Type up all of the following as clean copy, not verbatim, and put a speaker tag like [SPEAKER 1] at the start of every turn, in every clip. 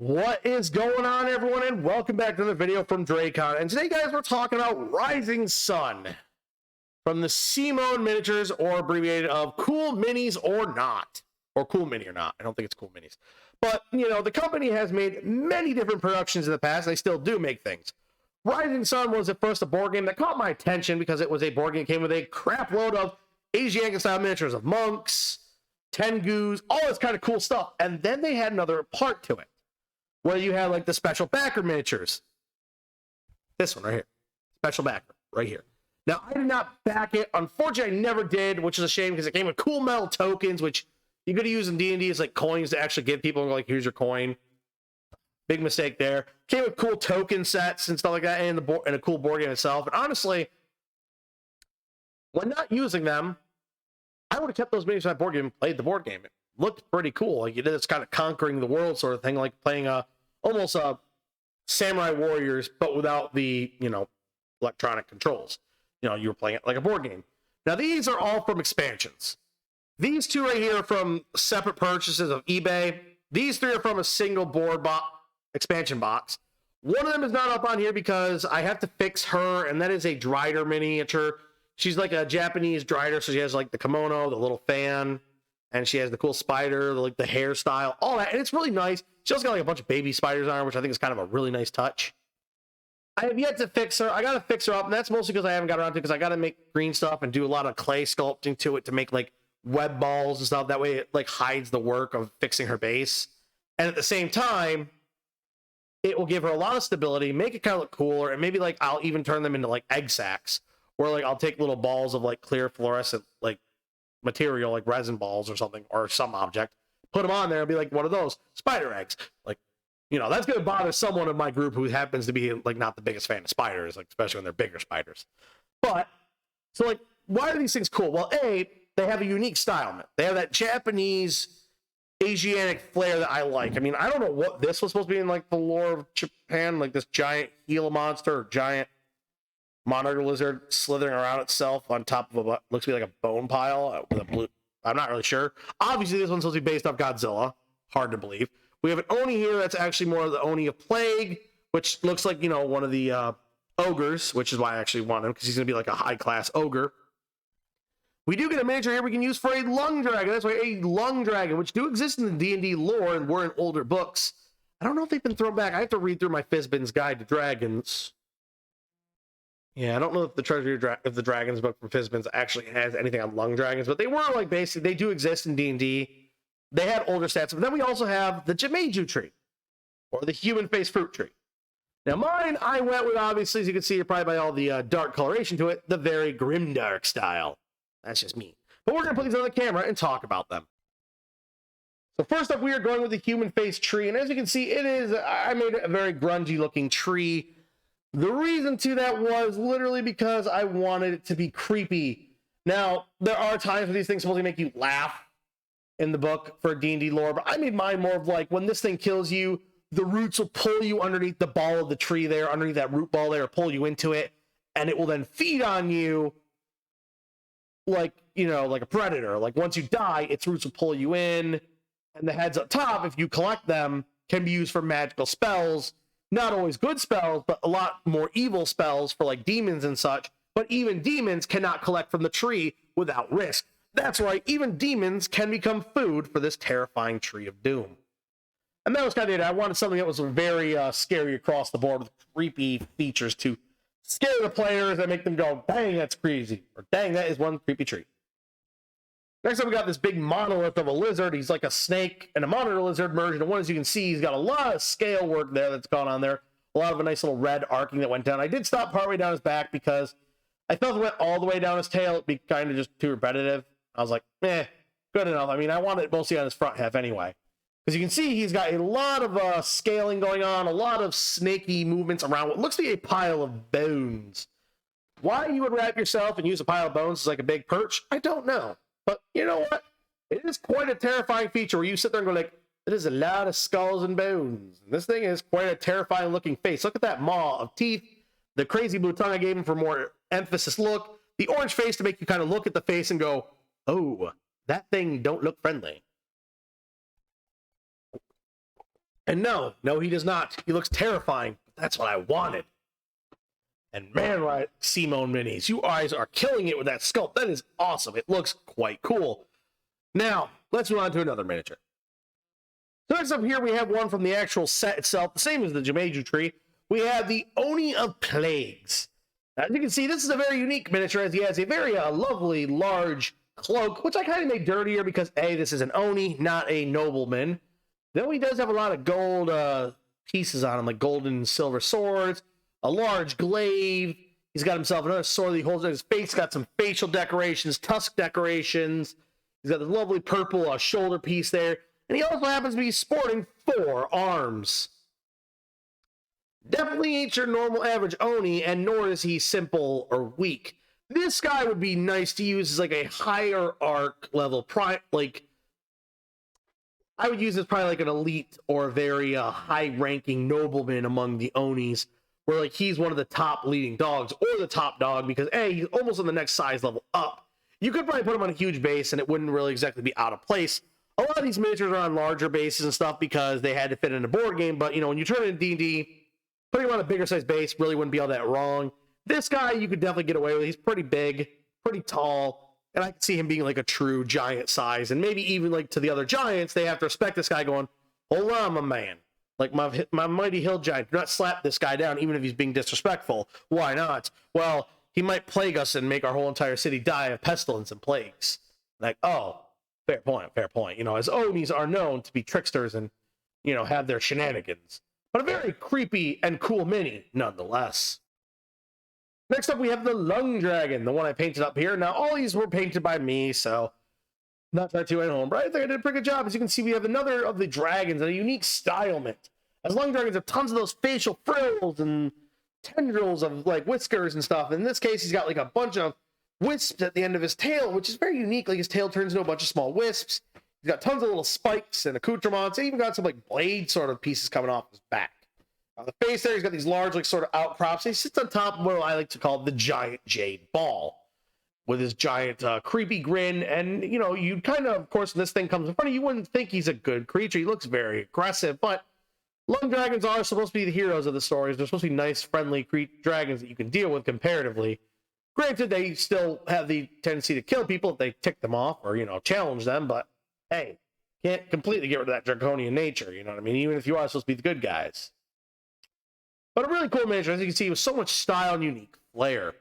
[SPEAKER 1] What is going on, everyone, and welcome back to another video from Dracon. And today, guys, we're talking about Rising Sun from the CMON miniatures, or abbreviated of Cool Minis or Not, or Cool Mini or Not. I don't think it's Cool Minis, but you know, the company has made many different productions in the past. They still do make things. Rising Sun was at first a board game that caught my attention because it was a board game that came with a crap load of Asiatic style miniatures of monks, Tengus, all this kind of cool stuff, and then they had another part to it, where you had like the special backer miniatures. This one right here. Special backer right here. Now, I did not back it. Unfortunately, I never did, which is a shame because it came with cool metal tokens, which you could use in D&D as like coins to actually give people and go like, here's your coin. Big mistake there. Came with cool token sets and stuff like that, and a cool board game itself. And honestly, when not using them, I would have kept those minis from that board game and played the board game. It looked pretty cool. Like you did this kind of conquering the world sort of thing, like playing almost a Samurai Warriors, but without the, electronic controls. You were playing it like a board game. Now, these are all from expansions. These two right here are from separate purchases of eBay. These three are from a single board expansion box. One of them is not up on here because I have to fix her, and that is a Drider miniature. She's like a Japanese Drider, so she has like the kimono, the little fan, and she has the cool spider, like the hairstyle, all that, and it's really nice. She also got like a bunch of baby spiders on her, which I think is kind of a really nice touch. I have yet to fix her. I got to fix her up, and that's mostly because I haven't got around to it, because I got to make green stuff and do a lot of clay sculpting to it to make like web balls and stuff. That way it like hides the work of fixing her base. And at the same time, it will give her a lot of stability, make it kind of look cooler, and maybe like I'll even turn them into like egg sacs, where like I'll take little balls of like clear fluorescent like material, like resin balls or something, or some object, put them on there and be like one of those spider eggs. Like, that's going to bother someone in my group who happens to be like not the biggest fan of spiders, like especially when they're bigger spiders. But so like, why are these things cool? Well, A, they have a unique style. They have that Japanese Asiatic flair that I like. I memean, I don't know what this was supposed to be in like the lore of Japan, like this giant Gila monster or giant monitor lizard slithering around itself on top of looks to be like a bone pile with a blue. I'm not really sure. Obviously, this one's supposed to be based off Godzilla. Hard to believe. We have an Oni here that's actually more of the Oni of Plague, which looks like, one of the ogres, which is why I actually want him, because he's going to be like a high-class ogre. We do get a miniature here we can use for a lung dragon. That's why a lung dragon, which do exist in the D&D lore and were in older books. I don't know if they've been thrown back. I have to read through my Fizbin's Guide to Dragons. Yeah, I don't know if the Treasury of the Dragons book from Fizbin's actually has anything on lung dragons, but they were like basically, they do exist in D&D. They had older stats, but then we also have the Hiju tree, or the human face fruit tree. Now mine, I went with, obviously, as you can see probably by all the dark coloration to it, the very grimdark style. That's just me. But we're going to put these on the camera and talk about them. So first up, we are going with the human face tree, and as you can see, I made a very grungy looking tree. The reason to that was literally because I wanted it to be creepy. Now, there are times when these things supposed to make you laugh in the book for D&D lore, but I made mine more of like, when this thing kills you, the roots will pull you underneath the ball of the tree there, underneath that root ball there, pull you into it, and it will then feed on you like, like a predator. Like once you die, its roots will pull you in, and the heads up top, if you collect them, can be used for magical spells. Not always good spells, but a lot more evil spells for like demons and such. But even demons cannot collect from the tree without risk. That's right, even demons can become food for this terrifying tree of doom. And that was kind of it. I wanted something that was very scary across the board with creepy features to scare the players and make them go, dang, that's crazy. Or dang, that is one creepy tree. Next up, we got this big monolith of a lizard. He's like a snake and a monitor lizard merged into one. As you can see, he's got a lot of scale work there that's gone on there. A lot of a nice little red arcing that went down. I did stop partway down his back because I felt if it went all the way down his tail, it'd be kind of just too repetitive. I was like, good enough. I mean, I wanted it mostly on his front half anyway. Because you can see he's got a lot of scaling going on, a lot of snaky movements around what looks to be a pile of bones. Why you would wrap yourself and use a pile of bones as like a big perch, I don't know. But you know what? It is quite a terrifying feature where you sit there and go like, it is a lot of skulls and bones. And this thing is quite a terrifying looking face. Look at that maw of teeth, the crazy blue tongue I gave him for more emphasis look, the orange face to make you kind of look at the face and go, oh, that thing don't look friendly. And no, he does not. He looks terrifying, but that's what I wanted. And man, right, CMON minis, you guys are killing it with that sculpt. That is awesome. It looks quite cool. Now, let's move on to another miniature. So next up here, we have one from the actual set itself, the same as the Hiju tree. We have the Oni of Plagues. As you can see, this is a very unique miniature, as he has a very lovely, large cloak, which I kind of made dirtier because, A, this is an Oni, not a nobleman. Though he does have a lot of gold pieces on him, like golden and silver swords, a large glaive. He's got himself another sword that he holds on his face. Got some facial decorations, tusk decorations. He's got this lovely purple shoulder piece there. And he also happens to be sporting 4 arms. Definitely ain't your normal average Oni, and nor is he simple or weak. This guy would be nice to use as like a higher arc level, like I would use this probably like an elite or a very high-ranking nobleman among the Onis, where like he's one of the top leading dogs or the top dog because A, he's almost on the next size level up. You could probably put him on a huge base and it wouldn't really exactly be out of place. A lot of these miniatures are on larger bases and stuff because they had to fit in a board game, but you know, when you turn it into D&D, putting him on a bigger size base really wouldn't be all that wrong. This guy you could definitely get away with. He's pretty big, pretty tall, and I could see him being like a true giant size, and maybe even like to the other giants, they have to respect this guy going, hold on, my man. Like my mighty hill giant, do not slap this guy down even if he's being disrespectful. Why not? Well, he might plague us and make our whole entire city die of pestilence and plagues. Like, oh, fair point, fair point. You know, as Onis are known to be tricksters and, you know, have their shenanigans. But a very creepy and cool mini, nonetheless. Next up, we have the Lung Dragon, the one I painted up here. Now, all these were painted by me, so not that too at home, but I think I did a pretty good job. As you can see, we have another of the dragons, a unique stylement. As Lung Dragons have tons of those facial frills and tendrils of like whiskers and stuff. In this case, he's got like a bunch of wisps at the end of his tail, which is very unique. Like his tail turns into a bunch of small wisps. He's got tons of little spikes and accoutrements. He even got some like blade sort of pieces coming off his back. On the face there, he's got these large like sort of outcrops. He sits on top of what I like to call the giant jade ball with his giant creepy grin. And, you know, you kind of course, when this thing comes in front of you, you wouldn't think he's a good creature. He looks very aggressive, but Lung Dragons are supposed to be the heroes of the stories. They're supposed to be nice, friendly dragons that you can deal with comparatively. Granted, they still have the tendency to kill people if they tick them off or, you know, challenge them, but hey, can't completely get rid of that draconian nature, you know what I mean? Even if you are supposed to be the good guys. But a really cool miniature, as you can see, with so much style and unique flair.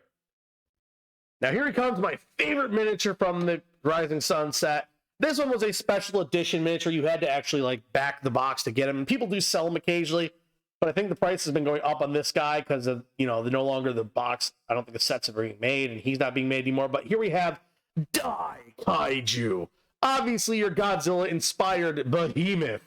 [SPEAKER 1] Now here he comes, my favorite miniature from the Rising Sun set. This one was a special edition miniature. You had to actually like back the box to get him. And people do sell them occasionally, but I think the price has been going up on this guy because of, you know, the no longer the box. I don't think the sets are being made and he's not being made anymore. But here we have Die Hiju. Obviously your Godzilla inspired behemoth.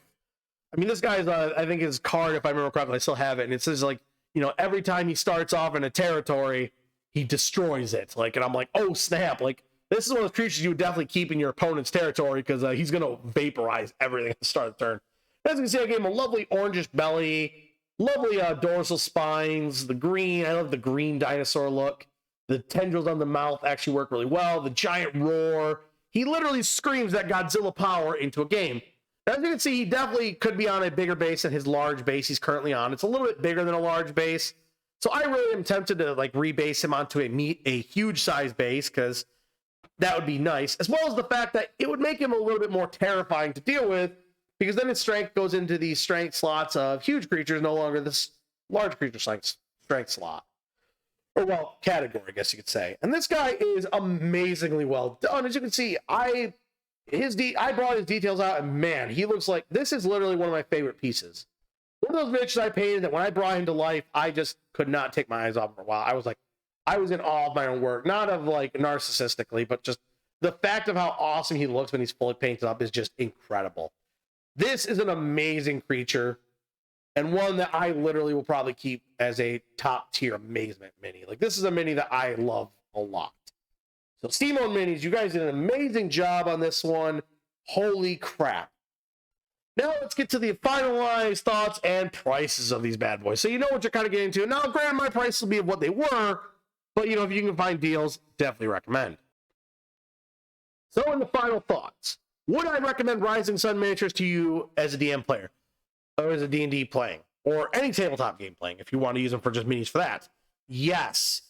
[SPEAKER 1] I mean, this guy's, I think his card, if I remember correctly, I still have it. And it says like, you know, every time he starts off in a territory, he destroys it. Like, and I'm like, oh snap. Like, this is one of those creatures you would definitely keep in your opponent's territory because he's going to vaporize everything at the start of the turn. As you can see, I gave him a lovely orangish belly, lovely dorsal spines, the green. I love the green dinosaur look. The tendrils on the mouth actually work really well. The giant roar. He literally screams that Godzilla power into a game. As you can see, he definitely could be on a bigger base than his large base he's currently on. It's a little bit bigger than a large base. So I really am tempted to like rebase him onto a huge size base because that would be nice, as well as the fact that it would make him a little bit more terrifying to deal with, because then his strength goes into the strength slots of huge creatures, no longer this large creature strength slot. Or, well, category, I guess you could say. And this guy is amazingly well done. As you can see, I brought his details out, and man, he looks like, this is literally one of my favorite pieces. One of those miniatures I painted that when I brought him to life, I just could not take my eyes off him for a while. I was in awe of my own work, not of like narcissistically, but just the fact of how awesome he looks when he's fully painted up is just incredible. This is an amazing creature and one that I literally will probably keep as a top tier amazement mini. Like, this is a mini that I love a lot. So CMON minis, you guys did an amazing job on this one. Holy crap. Now let's get to the finalized thoughts and prices of these bad boys. So you know what you're kind of getting into. Now, granted, my prices will be of what they were, but, you know, if you can find deals, definitely recommend. So in the final thoughts, would I recommend Rising Sun miniatures to you as a DM player? or is a D&D playing, or any tabletop game playing, if you want to use them for just minis for that. Yes,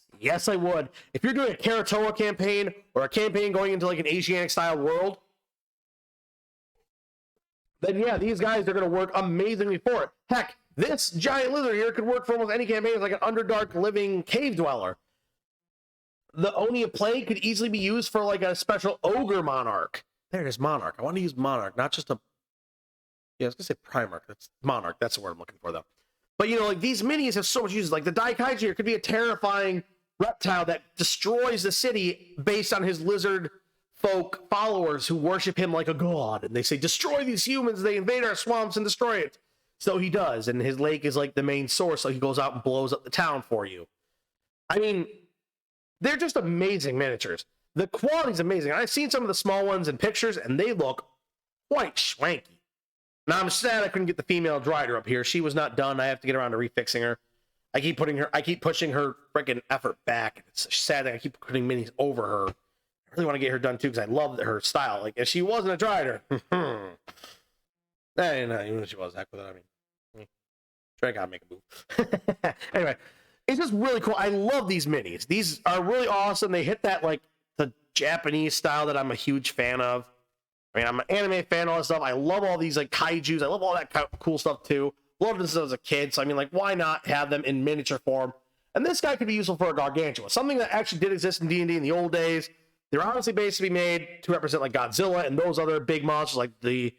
[SPEAKER 1] I would. If you're doing a Karatoa campaign or a campaign going into like an Asiatic style world, then yeah, these guys are going to work amazingly for it. Heck, this giant lizard here could work for almost any campaign. It's like an Underdark living cave dweller. The Oni of Plague could easily be used for like a special ogre monarch. There it is, monarch. I want to use monarch, not just a... Yeah, I was going to say Primarch. That's monarch. That's the word I'm looking for, though. But, you know, like, these minis have so much uses. Like, the Daikaiju here could be a terrifying reptile that destroys the city based on his lizard folk followers who worship him like a god. And they say, destroy these humans. They invade our swamps and destroy it. So he does. And his lake is, like, the main source. So he goes out and blows up the town for you. I mean, they're just amazing miniatures. The quality's amazing. I've seen some of the small ones in pictures, and they look quite swanky. Now, I'm sad I couldn't get the female Drider up here. She was not done. I have to get around to refixing her. I keep pushing her freaking effort back. It's sad that I keep putting minis over her. I really want to get her done too because I love her style. Like, if she wasn't a Drider, even if she was, heck with it. I mean, Drake gotta make a move. Anyway, it's just really cool. I love these minis. These are really awesome. They hit that like the Japanese style that I'm a huge fan of. I mean, I'm an anime fan, all that stuff. I love all these like kaijus. I love all that cool stuff too. Loved this as a kid, so I mean, like, why not have them in miniature form? And this guy could be useful for a Gargantua, something that actually did exist in D&D in the old days. They're honestly basically made to represent like Godzilla and those other big monsters like the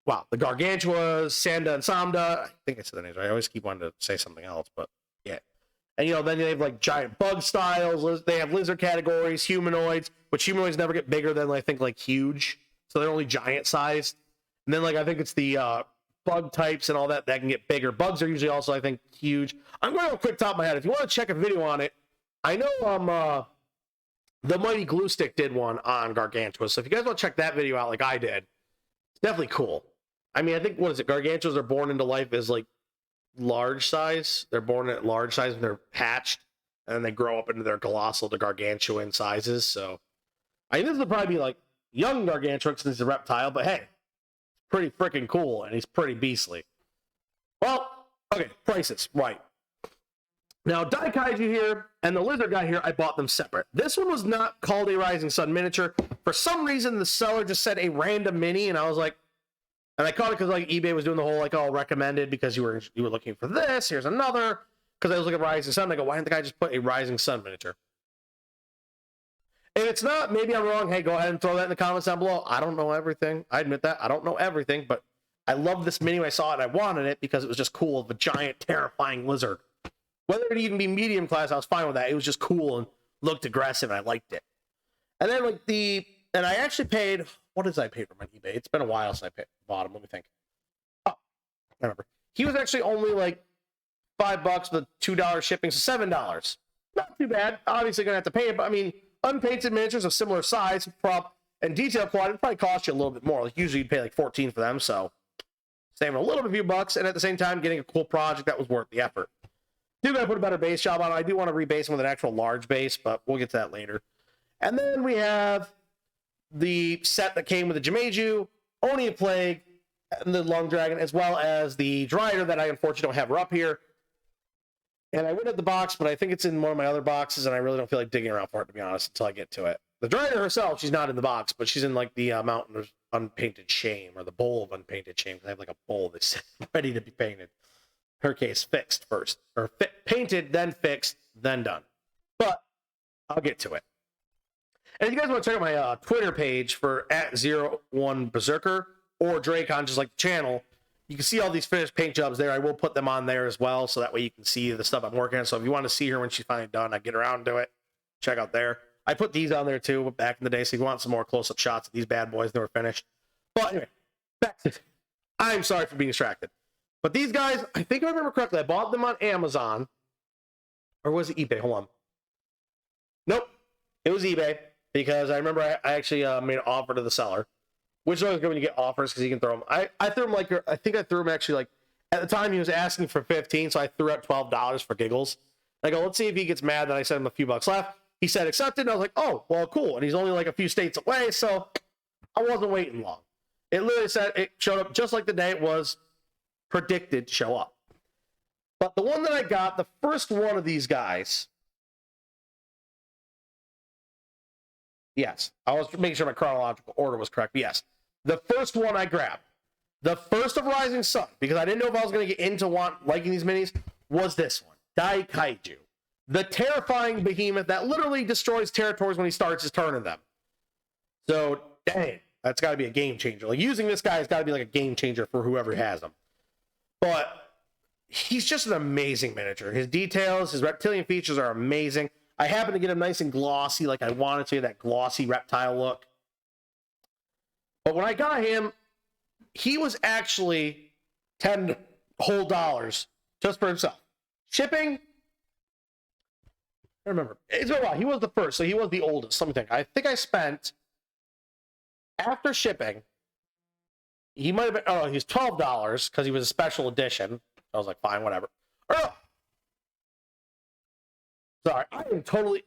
[SPEAKER 1] Gargantuas, Sanda and Samda. I think I said their names right. I always keep wanting to say something else, but yeah. And, you know, then they have, like, giant bug styles. They have lizard categories, humanoids, which humanoids never get bigger than, I think, like, huge. So they're only giant sized. And then, like, I think it's the bug types and all that can get bigger. Bugs are usually also, I think, huge. I'm going to go quick top of my head. If you want to check a video on it, I know the Mighty Glue Stick did one on Gargantua. So if you guys want to check that video out like I did, it's definitely cool. I mean, I think, what is it? Gargantuas are born into life as, like, large size. They're born at large size when they're hatched, and then they grow up into their colossal to gargantuan sizes. So I think this would probably be like young Gargantua since he's a reptile, but hey, pretty freaking cool, and he's pretty beastly. Well, okay, prices, right. Now, Daikaiju here and the lizard guy here, I bought them separate. This one was not called a Rising Sun miniature. For some reason, the seller just said a random mini, and I was like, and I caught it because like eBay was doing the whole like all recommended because you were looking for this. Here's another. Because I was looking at Rising Sun. I go, why didn't the guy just put a Rising Sun miniature? If it's not, maybe I'm wrong. Hey, go ahead and throw that in the comments down below. I don't know everything. I admit that. I don't know everything, but I love this mini when I saw it. I wanted it because it was just cool of a giant, terrifying lizard. Whether it even be medium class, I was fine with that. It was just cool and looked aggressive, and I liked it. And then like and I actually paid, what did I pay for my eBay? It's been a while since I bought him. Let me think. Oh, I remember. He was actually only like $5 with $2 shipping, so $7. Not too bad. Obviously gonna have to pay it, but I mean, unpainted miniatures of similar size, prop, and detail quality probably cost you a little bit more. Like usually you pay like $14 for them, so saving a little bit, few bucks, and at the same time getting a cool project that was worth the effort. Do gotta put a better base job on it. I do want to rebase him with an actual large base, but we'll get to that later. And then we have the set that came with the Hiju, Oni of Plague, and the Long Dragon, as well as the Drider that I unfortunately don't have her up here. And I went at the box, but I think it's in one of my other boxes, and I really don't feel like digging around for it, to be honest, until I get to it. The Drider herself, she's not in the box, but she's in like the Mountain of Unpainted Shame, or the Bowl of Unpainted Shame, because I have like a bowl that's ready to be painted. Her case fixed first, or painted, then fixed, then done. But I'll get to it. And if you guys want to check out my Twitter page for @01Berserker or Dracon, just like the channel, you can see all these finished paint jobs there. I will put them on there as well, so that way you can see the stuff I'm working on. So if you want to see her when she's finally done, I get around to it. Check out there. I put these on there too back in the day, so if you want some more close-up shots of these bad boys, they were finished. But anyway, back to it. I'm sorry for being distracted. But these guys, I think if I remember correctly, I bought them on Amazon. Or was it eBay? Hold on. Nope. It was eBay. Because I remember I actually made an offer to the seller, which is always good when you get offers because you can throw them. I threw him like, I think I threw him actually like, at the time he was asking for 15, so I threw out $12 for giggles. I go, let's see if he gets mad that I sent him a few bucks left. He said accepted, and I was like, oh, well, cool. And he's only like a few states away, so I wasn't waiting long. It literally said it showed up just like the day it was predicted to show up. But the one that I got, the first one of these guys, yes, I was making sure my chronological order was correct. Yes, the first one I grabbed, the first of Rising Sun, because I didn't know if I was going to get into liking these minis, was this one, Hiju, the terrifying behemoth that literally destroys territories when he starts his turn in them. So, dang, that's got to be a game changer. Like, using this guy has got to be like a game changer for whoever has him. But he's just an amazing miniature. His details, his reptilian features are amazing. I happen to get him nice and glossy, like I wanted to, that glossy reptile look. But when I got him, he was actually $10 whole just for himself. Shipping, I remember. It's been a while. He was the first, so he was the oldest. Let me think. I think I spent, after shipping, he might have been, oh, he was $12 because he was a special edition. I was like, fine, whatever. Oh! Sorry,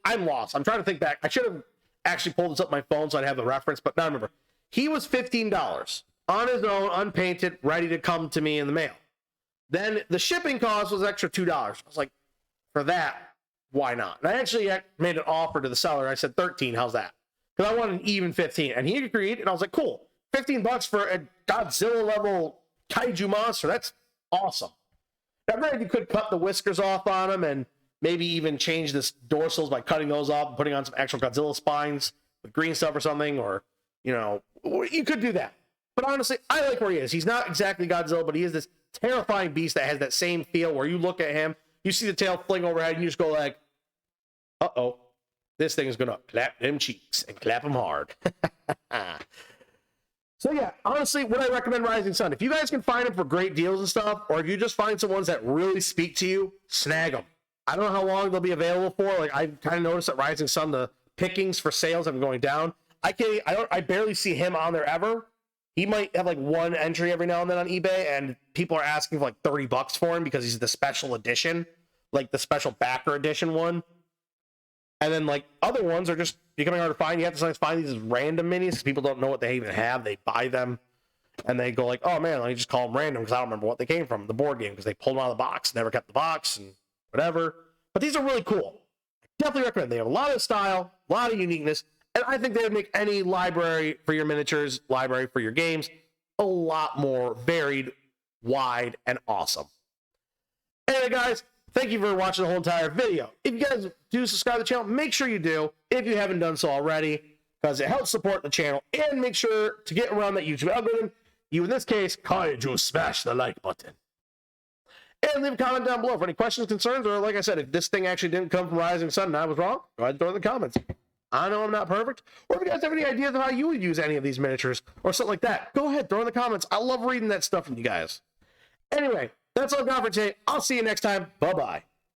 [SPEAKER 1] I'm lost. I'm trying to think back. I should have actually pulled this up on my phone so I'd have the reference, but now I remember. He was $15 on his own, unpainted, ready to come to me in the mail. Then the shipping cost was extra $2. I was like, for that, why not? And I actually made an offer to the seller. I said 13, how's that? Because I wanted an even 15. And he agreed, and I was like, cool. $15 for a Godzilla level kaiju monster. That's awesome. Now, granted, you could cut the whiskers off on him and maybe even change the dorsals by cutting those off and putting on some actual Godzilla spines with green stuff or something, or, you know, you could do that. But honestly, I like where he is. He's not exactly Godzilla, but he is this terrifying beast that has that same feel where you look at him, you see the tail fling overhead, and you just go like, uh-oh, this thing is going to clap them cheeks and clap them hard. So yeah, honestly, would I recommend Rising Sun? If you guys can find them for great deals and stuff, or if you just find some ones that really speak to you, snag them. I don't know how long they'll be available for. Like, I kind of noticed at Rising Sun, the pickings for sales have been going down. I barely see him on there ever. He might have like one entry every now and then on eBay, and people are asking for like $30 for him because he's the special edition, like the special backer edition one. And then like other ones are just becoming hard to find. You have to sometimes find these random minis because people don't know what they even have. They buy them and they go like, oh man, let me just call them random because I don't remember what they came from, the board game, because they pulled them out of the box, never kept the box and whatever. But these are really cool. I definitely recommend. They have a lot of style, a lot of uniqueness, and I think they would make any library for your miniatures, library for your games, a lot more varied, wide, and awesome. Anyway, guys, thank you for watching the whole entire video. If you guys do subscribe to the channel, make sure you do, if you haven't done so already, because it helps support the channel, and make sure to get around that YouTube algorithm. You, in this case, Hiju, smash the like button. And leave a comment down below for any questions, concerns, or like I said, if this thing actually didn't come from Rising Sun and I was wrong, go ahead and throw it in the comments. I know I'm not perfect. Or if you guys have any ideas of how you would use any of these miniatures or something like that, go ahead, throw in the comments. I love reading that stuff from you guys. Anyway, that's all I've got for today. I'll see you next time. Bye-bye.